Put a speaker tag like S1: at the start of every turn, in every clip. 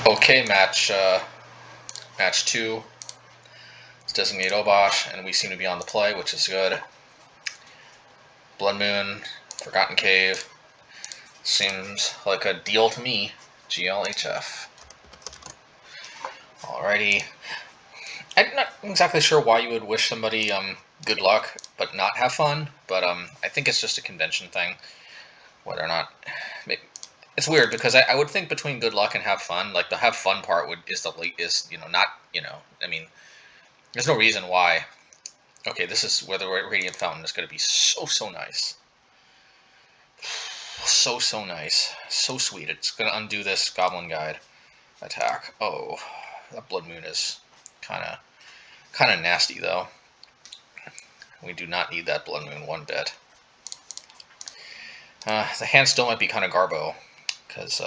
S1: Okay, match 2. Let's designate Obosh, and we seem to be on the play, which is good. Blood Moon, Forgotten Cave. Seems like a deal to me. GLHF. Alrighty. I'm not exactly sure why you would wish somebody good luck, but not have fun. But I think it's just a convention thing. Whether or not, it's weird because I would think between good luck and have fun, like the have fun part is not I mean, there's no reason why. Okay, this is where the Radiant Fountain is going to be so nice. So nice. So sweet. It's going to undo this Goblin Guide attack. Oh, that Blood Moon is kind of nasty, though. We do not need that Blood Moon one bit. The hand still might be kind of garbo, because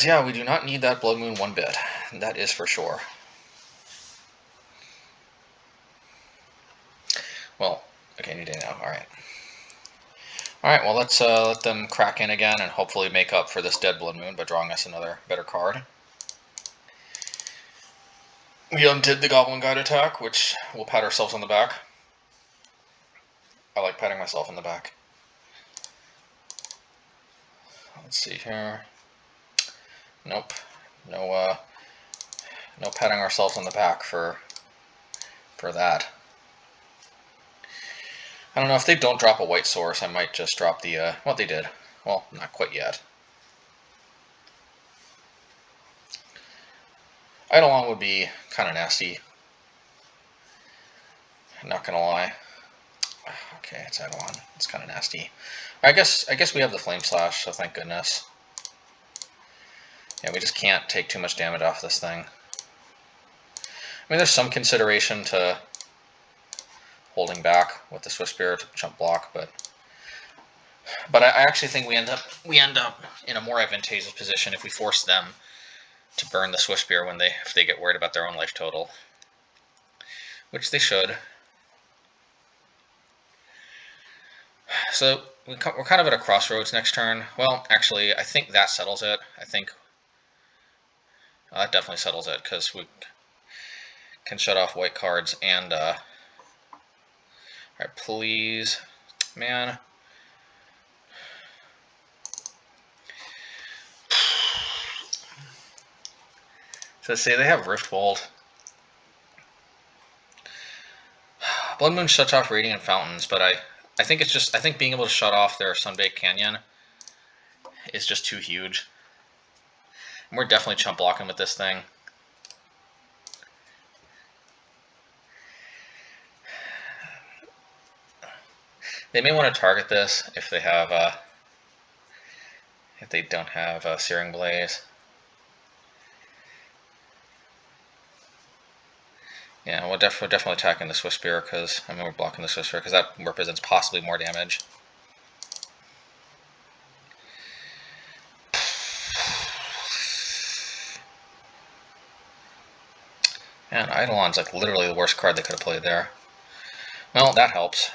S1: yeah, we do not need that Blood Moon one bit. That is for sure. Well, okay, any day now. Alright. Alright, well, let's let them crack in again and hopefully make up for this dead Blood Moon by drawing us another better card. We undid the Goblin Guide attack, which we'll pat ourselves on the back. I like patting myself on the back. Let's see here. Nope. No patting ourselves on the back for that. I don't know, if they don't drop a white source, I might just drop the, what they did. Well, not quite yet. Eidolon would be kind of nasty. I'm not gonna lie. Okay, it's Eidolon. It's kind of nasty. I guess we have the Flame Slash, so thank goodness. Yeah, we just can't take too much damage off this thing. I mean, there's some consideration to holding back with the Swiftspear to jump block, but I actually think we end up in a more advantageous position if we force them to burn the Swiftspear if they get worried about their own life total, which they should. So we're kind of at a crossroads next turn. Well, actually, I think that settles it. I think that definitely settles it, because we can shut off white cards and alright, please, man. So say they have Riftbolt. Blood Moon shuts off Radiant Fountains, but I think it's just, I think being able to shut off their Sunbaked Canyon is just too huge. And we're definitely chump blocking with this thing. They may want to target this if they have if they don't have Searing Blaze. Yeah, we're definitely attacking the Swiftspear, because I mean, we're blocking the Swiftspear because that represents possibly more damage. Man, Eidolon's like literally the worst card they could have played there. Well, that helps.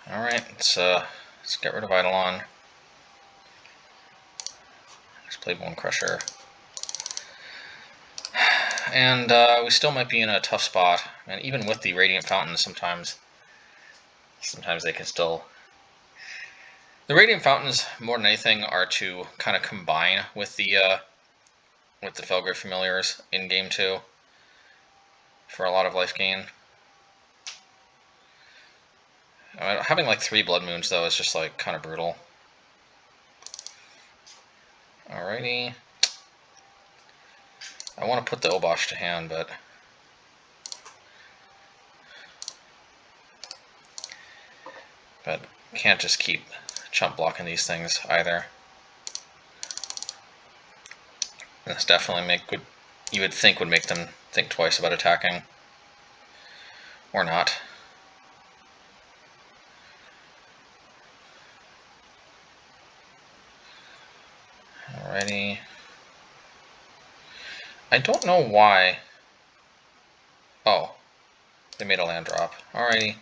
S1: Alright, let's get rid of Eidolon. Let's play Bonecrusher. And we still might be in a tough spot. And even with the Radiant Fountains, sometimes they can still... The Radiant Fountains, more than anything, are to kind of combine with the Filigree Familiars in Game 2 for a lot of life gain. Having like 3 Blood Moons, though, is just like kind of brutal. Alrighty. I want to put the Obosh to hand, but can't just keep chump blocking these things either. This definitely you would think would make them think twice about attacking, or not. Alrighty. I don't know why. Oh, they made a land drop. Alrighty.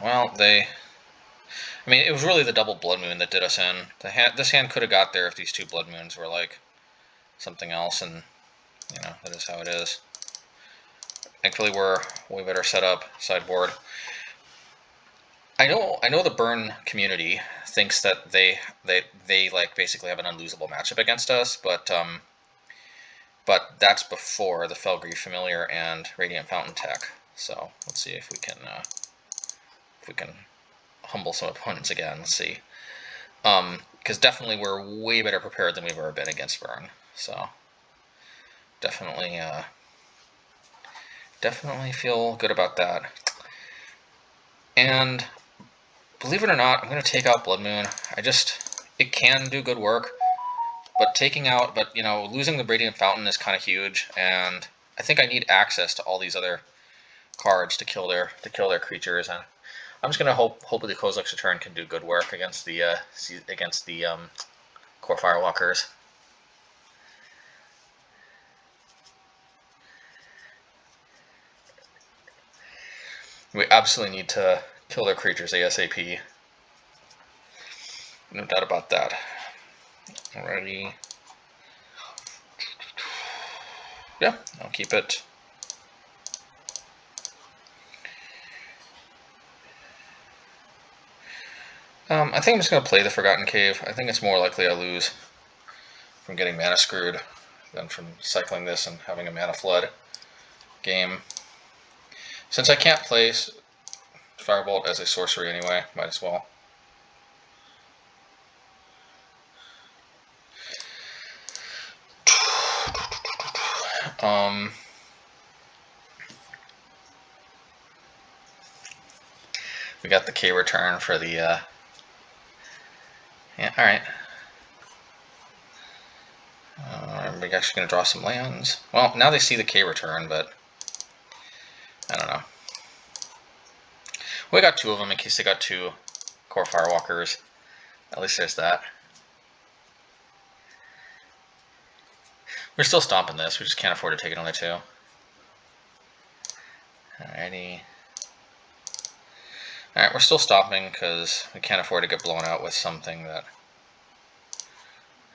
S1: Well, I mean, it was really the double Blood Moon that did us in. This hand could have got there if these 2 Blood Moons were like something else, and you know, that is how it is. Thankfully, we're way better set up. Sideboard. I know the Burn community thinks that they like basically have an unlosable matchup against us, but that's before the Filigree Familiar and Radiant Fountain tech. So let's see if we can humble some opponents again. Let's see, because definitely we're way better prepared than we've ever been against Burn. So definitely feel good about that. And believe it or not, I'm going to take out Blood Moon. It can do good work, but you know, losing the Radiant Fountain is kind of huge, and I think I need access to all these other cards to kill their creatures. And I'm just going to hope the Kozilek's Return can do good work against the Core Firewalkers. We absolutely need to kill their creatures ASAP. No doubt about that. Alrighty. Yeah, I'll keep it. I think I'm just going to play the Forgotten Cave. I think it's more likely I lose from getting mana screwed than from cycling this and having a mana flood game. Since I can't play Firebolt as a sorcery anyway, might as well. We got the K return for the yeah, alright. We're actually going to draw some lands. Well, now they see the K return, but I don't know. We got 2 of them in case they got 2 Core Firewalkers. At least there's that. We're still stomping this. We just can't afford to take another 2. Alrighty. Alright, we're still stopping because we can't afford to get blown out with something that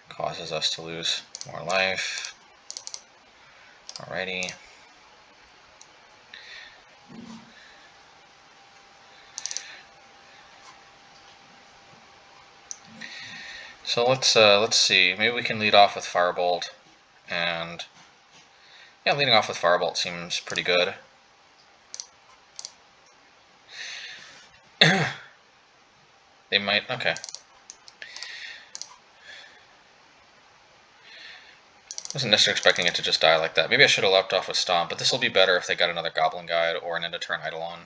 S1: causes us to lose more life. Alrighty. So let's see. Maybe we can lead off with Firebolt, and yeah, leading off with Firebolt seems pretty good. They might, okay. Wasn't necessarily expecting it to just die like that. Maybe I should have left off with Stomp, but this will be better if they got another Goblin Guide or an end of turn Eidolon.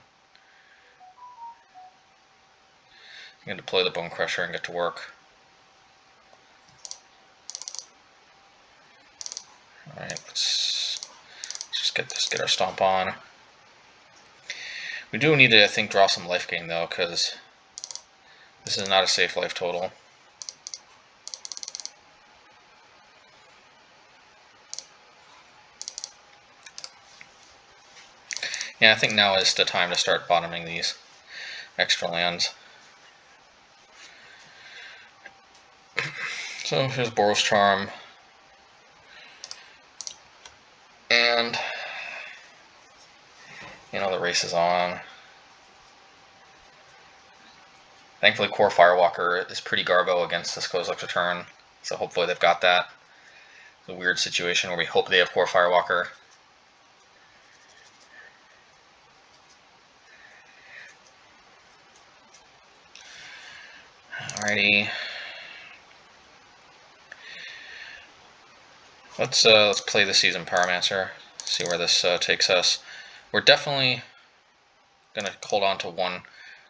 S1: I'm going to deploy the Bonecrusher and get to work. Alright, let's just get our Stomp on. We do need to, I think, draw some life gain though, because this is not a safe life total. Yeah, I think now is the time to start bottoming these extra lands. So here's Boros Charm. And, you know, the race is on. Thankfully, Core Firewalker is pretty garbo against this Kozilek's Return, so hopefully they've got that. It's a weird situation where we hope they have Core Firewalker. Alrighty. Let's play the Season Pyromancer, see where this takes us. We're definitely going to hold on to 1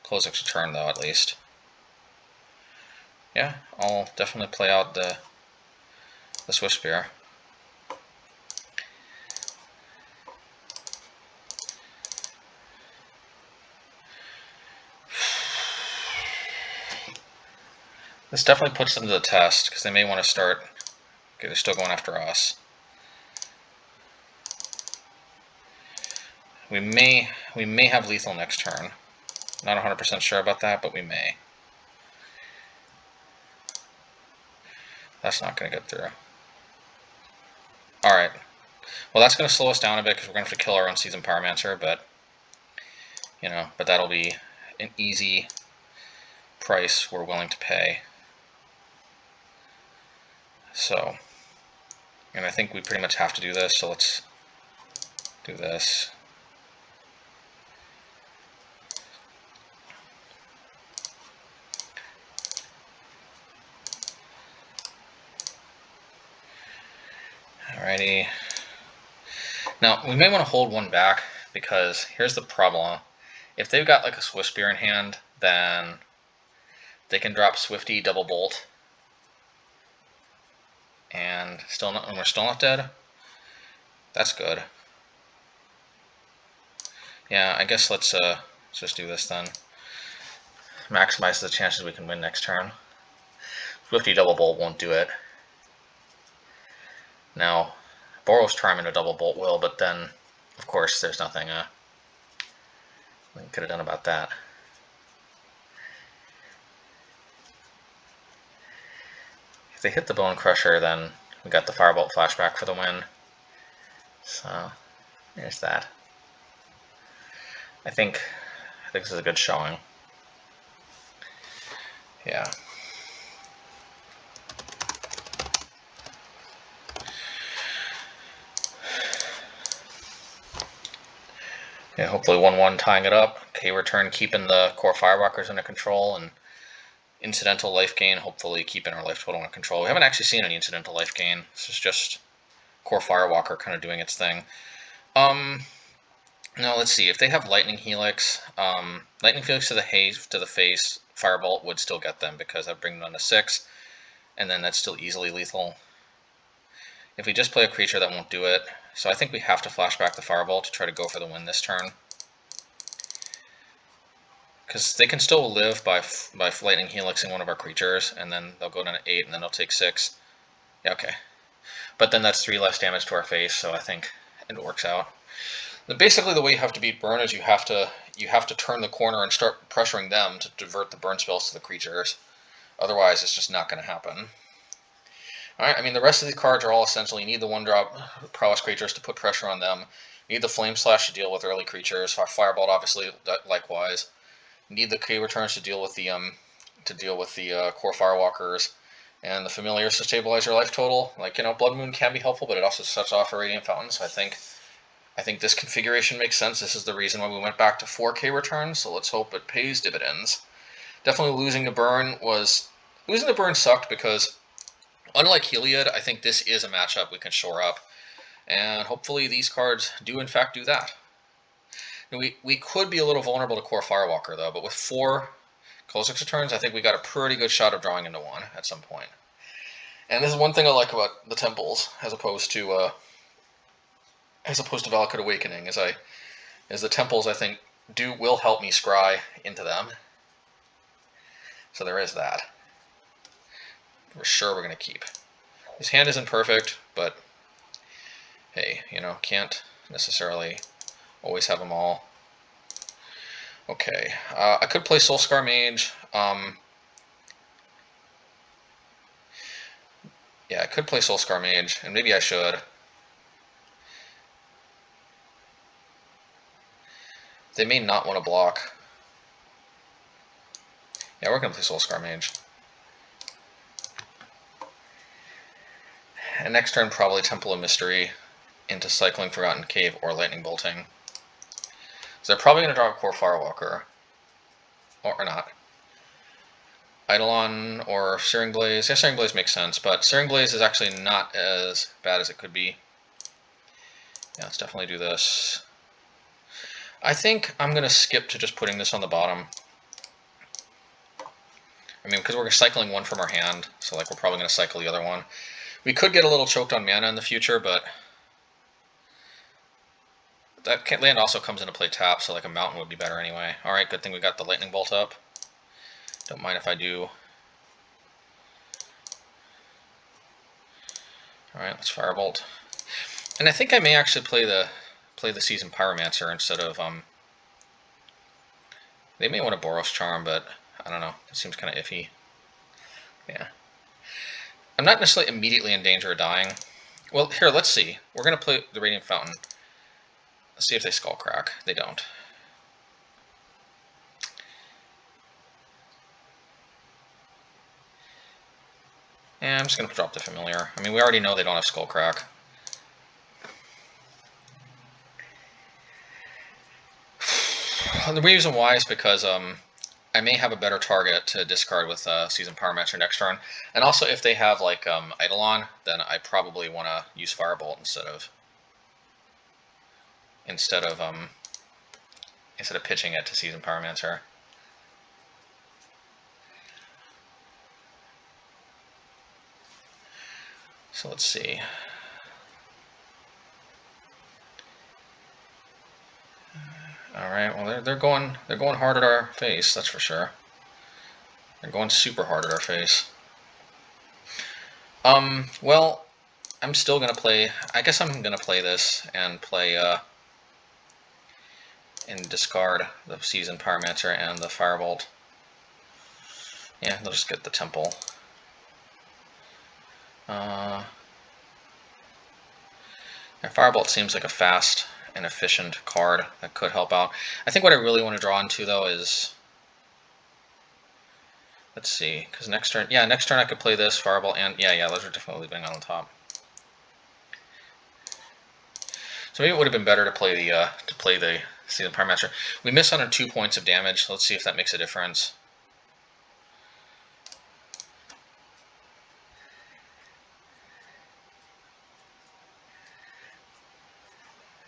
S1: Kozilek's Return, though, at least. Yeah, I'll definitely play out the Swiftspear. This definitely puts them to the test, because they may want to start. Okay, they're still going after us. We may have lethal next turn. Not 100% sure about that, but we may. That's not going to get through. Alright. Well, that's going to slow us down a bit because we're going to have to kill our own Seasoned Pyromancer, but, you know, but that'll be an easy price we're willing to pay. So, and I think we pretty much have to do this, so let's do this. Alrighty. Now, we may want to hold one back, because here's the problem. If they've got like a Swiftspear in hand, then they can drop Swifty, double bolt, and we're still not dead. That's good. Yeah, I guess let's just do this then. Maximize the chances we can win next turn. Swifty double bolt won't do it. Now, Boros Charm and a double bolt will, but then, of course, there's nothing we could have done about that. If they hit the Bonecrusher, then we got the Firebolt flashback for the win. So, there's that. I think this is a good showing. Yeah. Yeah, hopefully 1-1 tying it up. K-Return keeping the core Firewalkers under control, and incidental life gain, hopefully keeping our life total under control. We haven't actually seen any incidental life gain. This is just core Firewalker kind of doing its thing. Now let's see, if they have Lightning Helix, Lightning Helix to the face, Firebolt would still get them because that brings them down to 6, and then that's still easily lethal. If we just play a creature, that won't do it. So I think we have to flashback the Firebolt to try to go for the win this turn. Because they can still live by Lightning Helixing one of our creatures, and then they'll go down to 8, and then they'll take 6. Yeah, okay. But then that's 3 less damage to our face, so I think it works out. Basically, the way you have to beat burn is you have to turn the corner and start pressuring them to divert the burn spells to the creatures. Otherwise, it's just not going to happen. Alright, I mean, the rest of these cards are all essentially, you need the 1-drop Prowess creatures to put pressure on them. You need the Flame Slash to deal with early creatures. Firebolt, obviously, likewise. You need the K-Returns to deal with the core Firewalkers, and the Familiars to stabilize your life total. Like, you know, Blood Moon can be helpful, but it also sets off a Radiant Fountain, so I think this configuration makes sense. This is the reason why we went back to 4K returns, so let's hope it pays dividends. Definitely losing the burn sucked because, unlike Heliod, I think this is a matchup we can shore up, and hopefully these cards do in fact do that. We could be a little vulnerable to core Firewalker though, but with 4 Kozilek returns, I think we got a pretty good shot of drawing into 1 at some point. And this is one thing I like about the Temples, as opposed to Valakut Awakening, is the Temples, I think, will help me scry into them. So there is that. For sure we're going to keep. His hand isn't perfect, but hey, you know, can't necessarily always have them all. Okay, I could play Soulscar Mage. Yeah, I could play Soulscar Mage, and maybe I should. They may not want to block. Yeah, we're going to play Soulscar Mage. And next turn, probably Temple of Mystery into Cycling Forgotten Cave or Lightning Bolting. So they're probably going to draw a core Firewalker. Or not. Eidolon or Searing Blaze. Yeah, Searing Blaze makes sense, but Searing Blaze is actually not as bad as it could be. Yeah, let's definitely do this. I think I'm going to skip to just putting this on the bottom. I mean, because we're cycling one from our hand, so like we're probably going to cycle the other one. We could get a little choked on mana in the future, but that land also comes into play tap, so like a mountain would be better anyway. Alright, good thing we got the Lightning Bolt up. Don't mind if I do. Alright, let's Firebolt. And I think I may actually play the Seasoned Pyromancer instead of they may want a Boros Charm, but I don't know. It seems kind of iffy. Yeah. I'm not necessarily immediately in danger of dying. Well, here, let's see. We're going to play the Radiant Fountain. Let's see if they Skullcrack. They don't. And I'm just going to drop the Familiar. I mean, we already know they don't have Skullcrack. The reason why is because I may have a better target to discard with Seasoned Pyromancer next turn. And also, if they have like Eidolon, then I probably want to use Firebolt instead of pitching it to Seasoned Pyromancer. So let's see. All right. Well, they're going hard at our face. That's for sure. They're going super hard at our face. Well, I'm still gonna play. I guess I'm gonna play this and play and discard the Seasoned Pyromancer and the Firebolt. Yeah, they'll just get the Temple. Firebolt seems like a fast and efficient card that could help out. I think what I really want to draw into though is, let's see, because next turn I could play this Firebolt and yeah, those are definitely leaving on the top. So maybe it would have been better to play the Seasoned Pyromancer. We miss on 2 points of damage. Let's see if that makes a difference.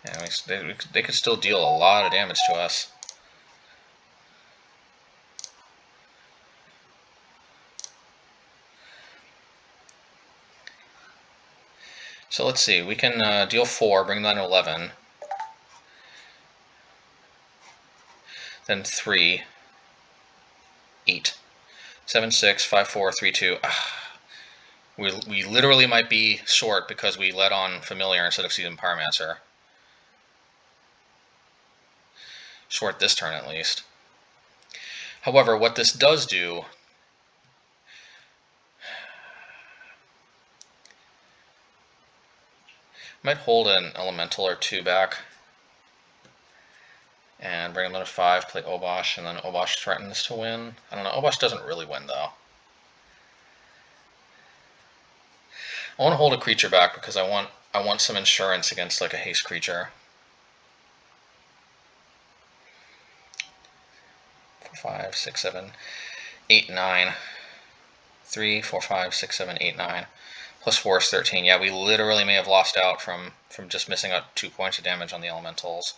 S1: Yeah, they could still deal a lot of damage to us. So let's see, we can deal 4, bring them down to 11. Then 3, 8, 7, 6, 5, 4, 3, 2. We literally might be short because we let on Familiar instead of Seasoned Pyromancer. Short this turn at least. However, what this does do, might hold an Elemental or 2 back and bring them to 5, play Obosh, and then Obosh threatens to win. I don't know, Obosh doesn't really win though. I want to hold a creature back because I want some insurance against like a haste creature. 4, 5, 6, 7, 8, 9. 3, 4, 5, 6, 7, 8, 9. Plus 4 is 13. Yeah, we literally may have lost out from just missing out 2 points of damage on the elementals.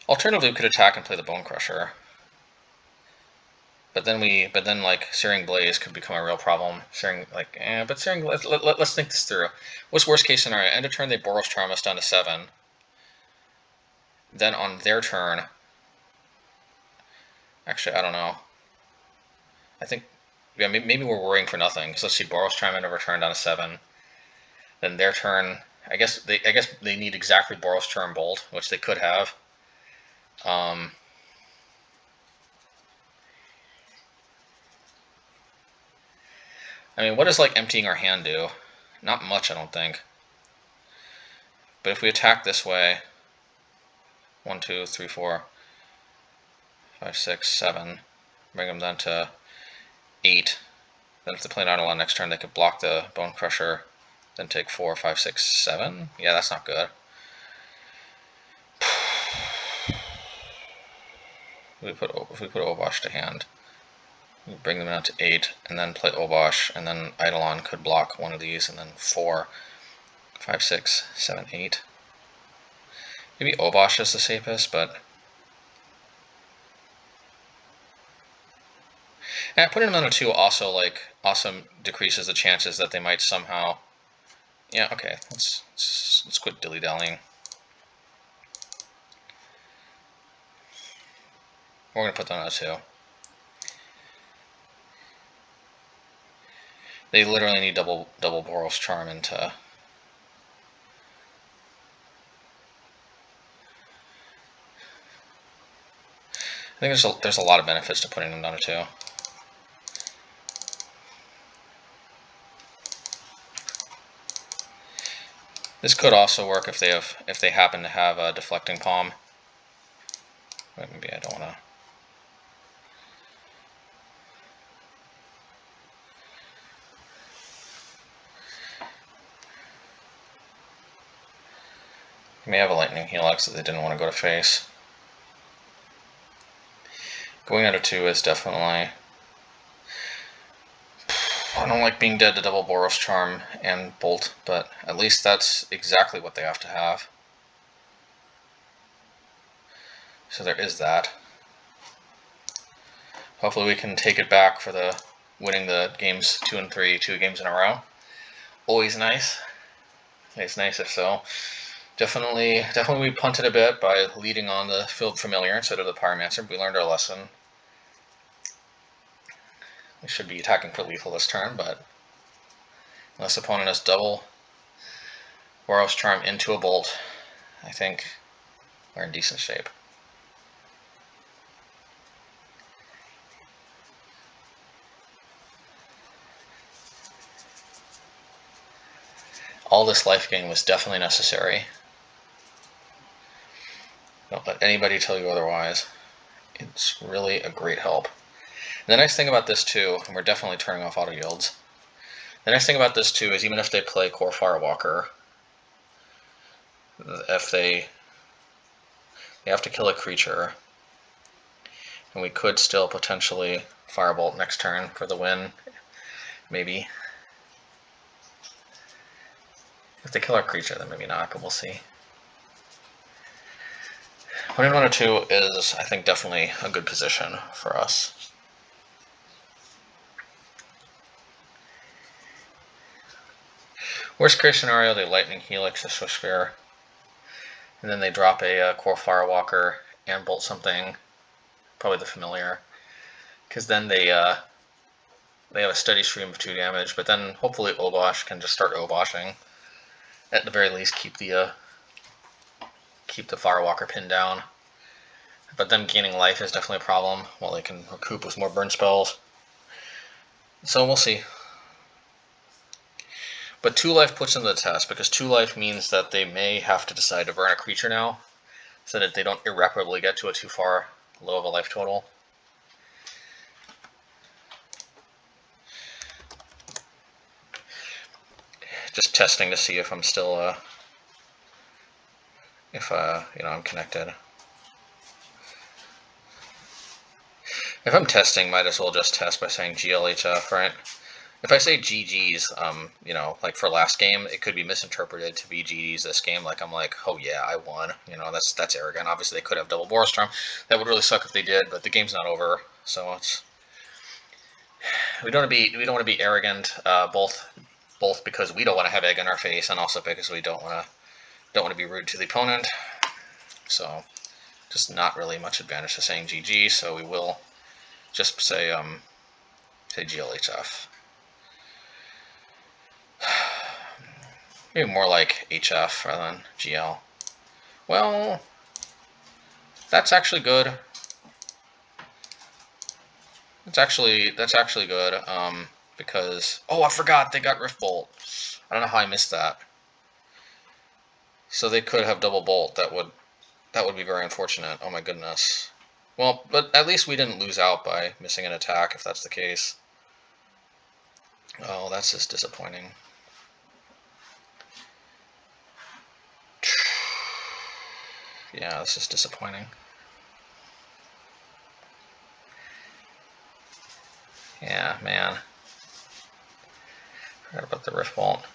S1: Alternatively, we could attack and play the Bonecrusher. But then like Searing Blaze could become a real problem. Let's think this through. What's worst case scenario? End of turn they Boros Charm us down to 7. Then on their turn, actually I don't know. I think yeah maybe we're worrying for nothing. Because let's see, Boros Charm end of our turn down to 7. Then their turn, I guess they need exactly Boros Charm Bolt, which they could have. I mean, what does like emptying our hand do? Not much, I don't think. But if we attack this way, 1, 2, 3, 4, 5, 6, 7, bring them down to 8. Then if they play an Eidolon next turn, they could block the Bonecrusher, then take 4, 5, 6, 7. Yeah, that's not good. If we put Obosh to hand, we bring them down to 8, and then play Obosh, and then Eidolon could block one of these, and then 4, 5, 6, 7, 8. Maybe Obosh is the safest, but and putting them on a 2 also decreases the chances that they might somehow. Yeah, okay. Let's quit dilly-dallying. We're gonna put them on a 2. They literally need double Boros Charm into. I think there's a lot of benefits to putting them down to 2. This could also work if they happen to have a deflecting palm. But maybe I don't want to. They may have a lightning helix that they didn't want to go to face. Going out of 2 is definitely. I don't like being dead to double Boros Charm and Bolt, but at least that's exactly what they have to have. So there is that. Hopefully we can take it back for the winning the games 2 and 3, 2 games in a row. Always nice. It's nice if so. Definitely we punted a bit by leading on the Filigree Familiar instead of the Pyromancer. We learned our lesson. We should be attacking for lethal this turn, but unless opponent has double Boros Charm into a Bolt, I think we're in decent shape. All this life gain was definitely necessary. Don't let anybody tell you otherwise. It's really a great help. And the nice thing about this too, and we're definitely turning off auto yields, the nice thing about this too is even if they play Core Firewalker, if they have to kill a creature, and we could still potentially Firebolt next turn for the win, maybe. If they kill our creature, then maybe not, but we'll see. 1 or 2 is, I think, definitely a good position for us. Worst case scenario, they Lightning Helix a Swiftspear, and then they drop a Core Firewalker and bolt something, probably the Familiar, because then they have a steady stream of 2 damage, but then hopefully Obosh can just start Oboshing. At the very least, keep the Firewalker pinned down. But them gaining life is definitely a problem, while they can recoup with more burn spells. So we'll see. But 2 life puts them to the test, because 2 life means that they may have to decide to burn a creature now, so that they don't irreparably get to a too far low of a life total. Just testing to see if I'm still, I'm connected. If I'm testing, might as well just test by saying GLHF, right? If I say GG's, like for last game, it could be misinterpreted to be GG's this game. Like I'm like, oh yeah, I won. That's arrogant. Obviously, they could have double Boros Charm. That would really suck if they did, but the game's not over, so it's we don't want to be arrogant. Both because we don't want to have egg in our face, and also because we don't want to be rude to the opponent. So just not really much advantage to saying GG. So we will just say GLHF. Maybe more like HF rather than GL. Well, that's actually good. That's actually good. Because I forgot they got Rift Bolt. I don't know how I missed that. So they could have double bolt. That would be very unfortunate. Oh my goodness. Well, but at least we didn't lose out by missing an attack, if that's the case. Oh, that's just disappointing. Yeah, this is disappointing. Yeah, man. Forgot about the Rift Bolt.